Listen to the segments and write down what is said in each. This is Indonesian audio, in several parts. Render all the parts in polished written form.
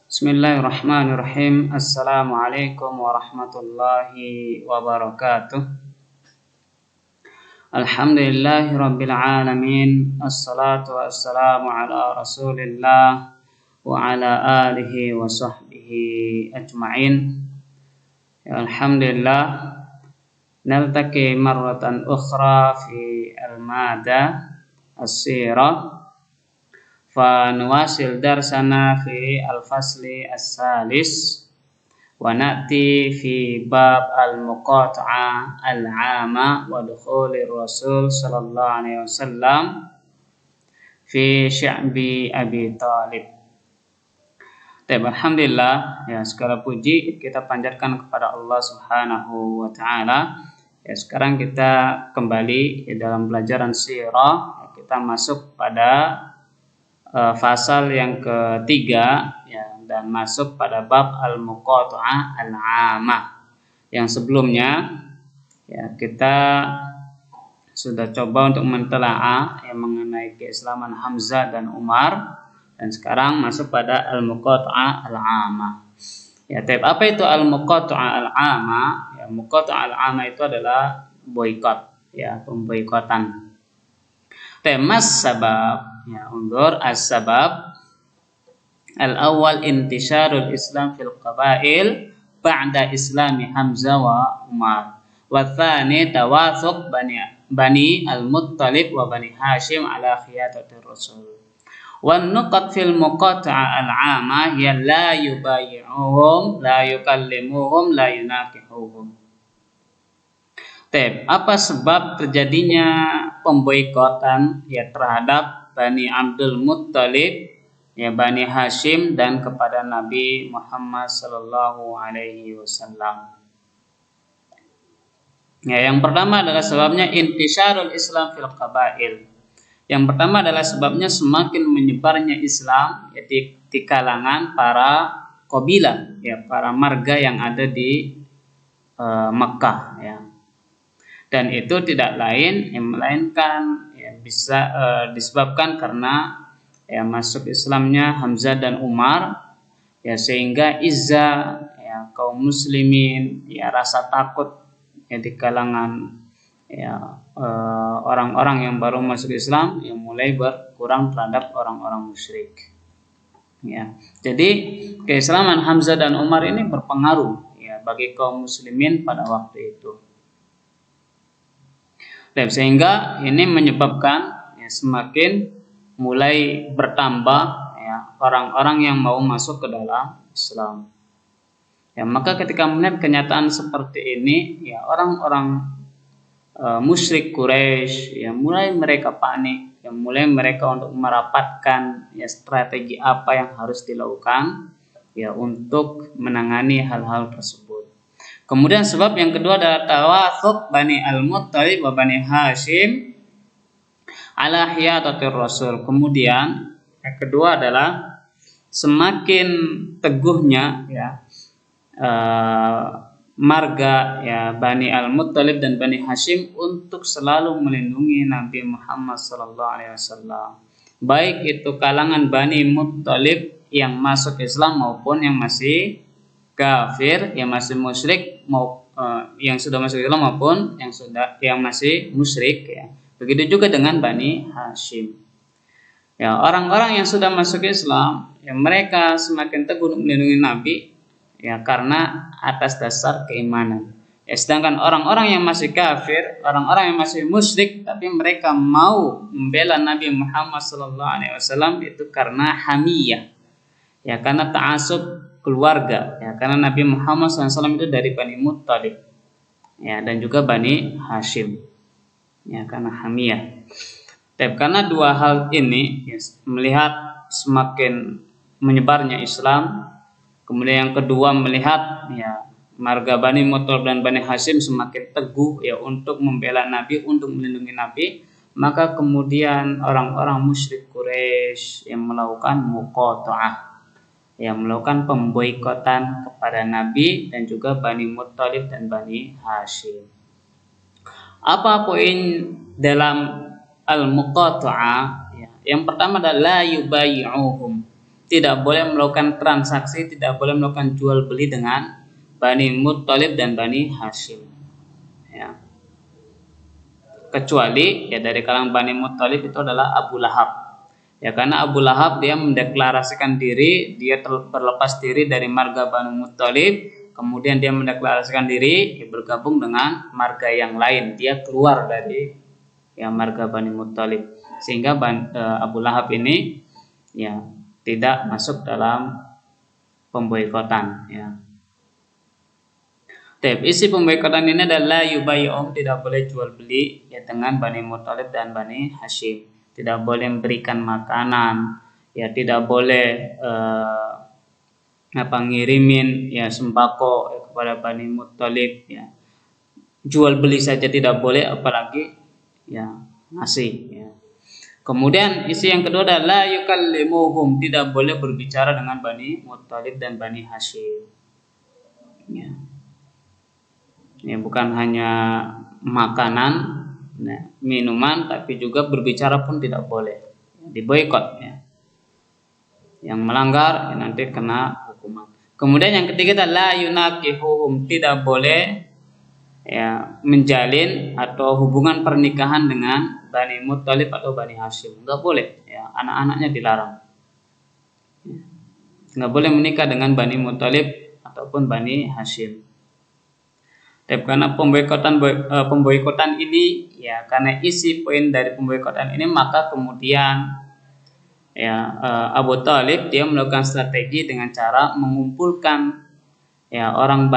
Bismillahirrahmanirrahim. Assalamualaikum warahmatullahi wabarakatuh. Alhamdulillahirabbil alamin. Assalatu wassalamu ala Rasulillah wa ala alihi wa sahbihi ajma'in. Alhamdulillah, naltaqi marratan ukhra fi al-mada as-sirah. Fanuwasil darsana fi al-fasli as-salis wa na'ti fi bab al-muqata'ah al-'ama wa dukhulir rasul sallallahu alaihi wasallam fi sya'bi Abi Thalib. Alhamdulillah, ya, segala puji kita panjatkan kepada Allah Subhanahu wa taala. Ya, sekarang kita kembali dalam pelajaran sirah. Kita masuk pada fasal yang ketiga, ya, dan masuk pada bab al-muqata'ah al-'amah. Yang sebelumnya, ya, kita sudah coba untuk mentelaah yang mengenai keislaman Hamzah dan Umar, dan sekarang masuk pada al-muqata'ah al-'amah. Ya, apa itu al-muqata'ah al-'amah? Ya, muqata'ah al-'amah itu adalah boikot, ya, pemboikotan. Temas sabab, ya, undur as-sabab al-awwal intisharul Islam fil qabail ba'da islami Hamzah wa Umar, wa tsani tawathuq bani al-Muttalib wa bani Hashim ala khiyatatir Rasul. Wan nuqat fil muqata'ah al-'amah ya la yubayyi'uhum, la yukallimuhum, la yunakihuhum. Apa sebab terjadinya pemboikotan, ya, terhadap Bani Abdul Muttalib, ya, Bani Hashim, dan kepada Nabi Muhammad sallallahu alaihi wasallam? Ya, yang pertama adalah sebabnya intisyarul Islam fil qabail. Yang pertama adalah sebabnya semakin menyebarnya Islam, ya, di kalangan para qabilah, ya, para marga yang ada di Mekah, ya. Dan itu tidak lain yang melainkan, ya, bisa disebabkan karena, ya, masuk Islamnya Hamzah dan Umar, ya, sehingga izzah, ya, kaum muslimin, ya, rasa takut, ya, di kalangan, ya, orang-orang yang baru masuk Islam yang mulai berkurang terhadap orang-orang musyrik. Ya, jadi keislaman Hamzah dan Umar ini berpengaruh, ya, bagi kaum muslimin pada waktu itu. Sehingga ini menyebabkan, ya, semakin mulai bertambah, ya, orang-orang yang mau masuk ke dalam Islam. Ya, maka ketika melihat kenyataan seperti ini, ya, orang-orang musyrik Quraisy, ya, mulai mereka panik, ya, mulai mereka untuk merapatkan, ya, strategi apa yang harus dilakukan, ya, untuk menangani hal-hal tersebut. Kemudian sebab yang kedua adalah tawathuq Bani al-Muttalib wa Bani Hashim ala hiyatatir Rasul. Kemudian yang kedua adalah semakin teguhnya, ya, marga, ya, Bani al-Muttalib dan Bani Hashim untuk selalu melindungi Nabi Muhammad sallallahu alaihi wasallam. Baik itu kalangan Bani Muttalib yang masuk Islam maupun yang masih kafir, yang masih musyrik, yang sudah masuk Islam maupun yang masih musyrik, ya. Begitu juga dengan Bani Hashim. Ya, orang-orang yang sudah masuk Islam, ya, mereka semakin teguh melindungi Nabi, ya, karena atas dasar keimanan. Ya, sedangkan orang-orang yang masih kafir, orang-orang yang masih musyrik, tapi mereka mau membela Nabi Muhammad SAW itu karena hamiyah, ya, karena ta'assub keluarga, ya, karena Nabi Muhammad SAW itu dari Bani Muttalib, ya, dan juga Bani Hashim, ya, karena hamiyah. Karena dua hal ini, ya, melihat semakin menyebarnya Islam, kemudian yang kedua melihat, ya, marga Bani Muttalib dan Bani Hashim semakin teguh, ya, untuk membela Nabi, untuk melindungi Nabi, maka kemudian orang-orang musyrik Quraisy yang melakukan muqata'ah, yang melakukan pemboikotan kepada Nabi dan juga Bani Muttalib dan Bani Hashim. Apa poin dalam al-muqata'ah? Ya, yang pertama adalah la yubayyi'uhum, tidak boleh melakukan transaksi, tidak boleh melakukan jual beli dengan Bani Muttalib dan Bani Hashim. Ya. Kecuali ya dari kalangan Bani Muttalib itu adalah Abu Lahab. Ya, karena Abu Lahab dia mendeklarasikan diri, dia berlepas diri dari marga Bani Muttalib, kemudian dia mendeklarasikan diri bergabung dengan marga yang lain. Dia keluar dari ya marga Bani Muttalib, sehingga Abu Lahab ini ya tidak masuk dalam pemboikotan. Ya. Isi pemboikotan ini adalah yubayum, tidak boleh jual beli ya dengan Bani Muttalib dan Bani Hashim, tidak boleh memberikan makanan, ya tidak boleh ngirimin ya sembako ya, kepada Bani Muttalib, ya jual beli saja tidak boleh, apalagi ya ngasih. Ya. Kemudian isi yang kedua adalah yukallimuhum, tidak boleh berbicara dengan Bani Muttalib dan Bani Hashim. Ya. Ya, bukan hanya makanan, nah, minuman, tapi juga berbicara pun tidak boleh, diboikot. Ya. Yang melanggar ya nanti kena hukuman. Kemudian yang ketiga adalah yunakihuhum, tidak boleh ya menjalin atau hubungan pernikahan dengan Bani Muttalib atau Bani Hashim, nggak boleh. Ya, anak-anaknya dilarang. Ya. Nggak boleh menikah dengan Bani Muttalib ataupun Bani Hashim. Tapi karena pemboikotan ini ya, karena isi poin dari pemboikotan ini, maka kemudian ya Abu Thalib dia melakukan strategi dengan cara mengumpulkan ya orang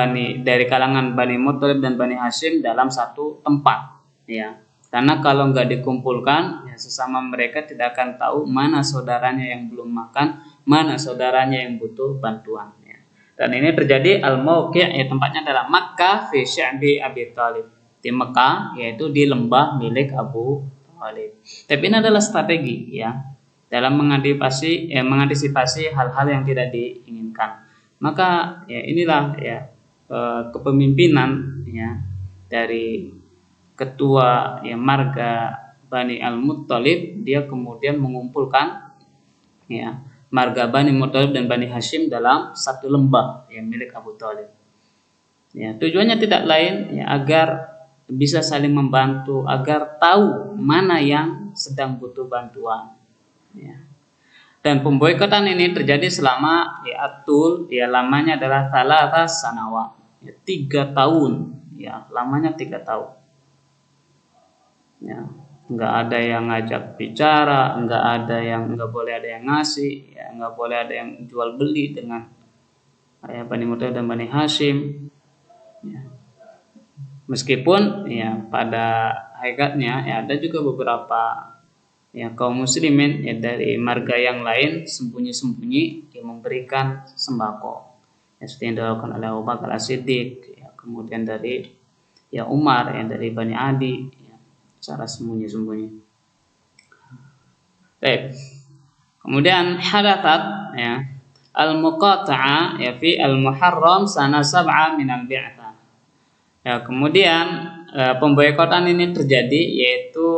dari kalangan Bani Muttalib dan Bani Hashim dalam satu tempat. Ya, karena kalau nggak dikumpulkan, ya sesama mereka tidak akan tahu mana saudaranya yang belum makan, mana saudaranya yang butuh bantuan. Dan ini terjadi al-mauqi', ya tempatnya adalah Makkah fi sya'bi Abi Thalib, di Mekah, yaitu di lembah milik Abu Thalib. Tapi ini adalah strategi ya dalam mengantisipasi hal-hal yang tidak diinginkan. Maka ya inilah ya kepemimpinan ya dari ketua ya marga Bani Al-Muttalib, dia kemudian mengumpulkan ya marga Bani Muttalib dan Bani Hashim dalam satu lembah yang milik Abu Thalib. Ya, tujuannya tidak lain ya agar bisa saling membantu, agar tahu mana yang sedang butuh bantuan. Ya. Dan pemboikotan ini terjadi selama ya atul, ya lamanya adalah 3 sanawat, ya 3 tahun, ya lamanya 3 tahun. Ya. Nggak ada yang ngajak bicara, nggak boleh ada yang ngasih, ya nggak boleh ada yang jual beli dengan ya, Bani Muttalib dan Bani Hashim. Ya. Meskipun ya pada hakikatnya ya ada juga beberapa ya kaum muslimin ya dari marga yang lain sembunyi-sembunyi yang memberikan sembako, ya seperti yang dilakukan oleh Abu Bakar As-Siddiq, ya kemudian dari ya Umar yang dari Bani Adi, secara sembunyi-sembunyi. Baik. Kemudian hadathat ya al-muqata'ah ya fi al-Muharram sana 7 min al-bi'tsah. Ya, kemudian pemboikotan ini terjadi yaitu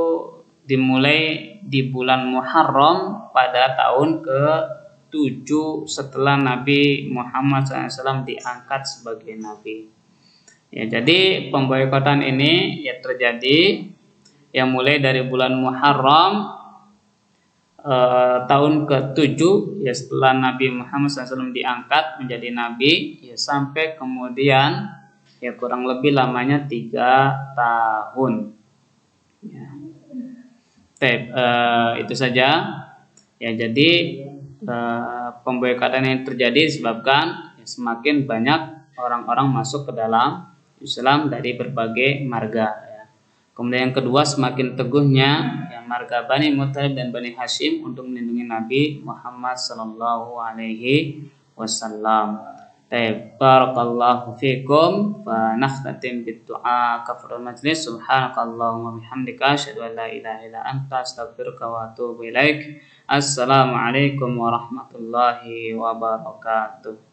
dimulai di bulan Muharram pada tahun ke-7 setelah Nabi Muhammad SAW diangkat sebagai nabi. Ya, jadi pemboikotan ini ya terjadi yang mulai dari bulan Muharram tahun ke-7 ya setelah Nabi Muhammad SAW diangkat menjadi nabi, ya sampai kemudian ya kurang lebih lamanya 3 tahun. Ya. Itu saja. Ya, jadi pemboikotan yang terjadi disebabkan ya, semakin banyak orang-orang masuk ke dalam Islam dari berbagai marga. Kemudian yang kedua, semakin teguhnya ya, marga Bani Muttalib dan Bani Hashim untuk melindungi Nabi Muhammad sallallahu alaihi wasallam. Barakallahu fikum, wa nakhtatim bid-du'a kafaratul majlis. Subhanakallahumma bihamdika asyhadu an la ilaha illa anta astaghfiruka wa atubu ilaik. Assalamualaikum warahmatullahi wabarakatuh.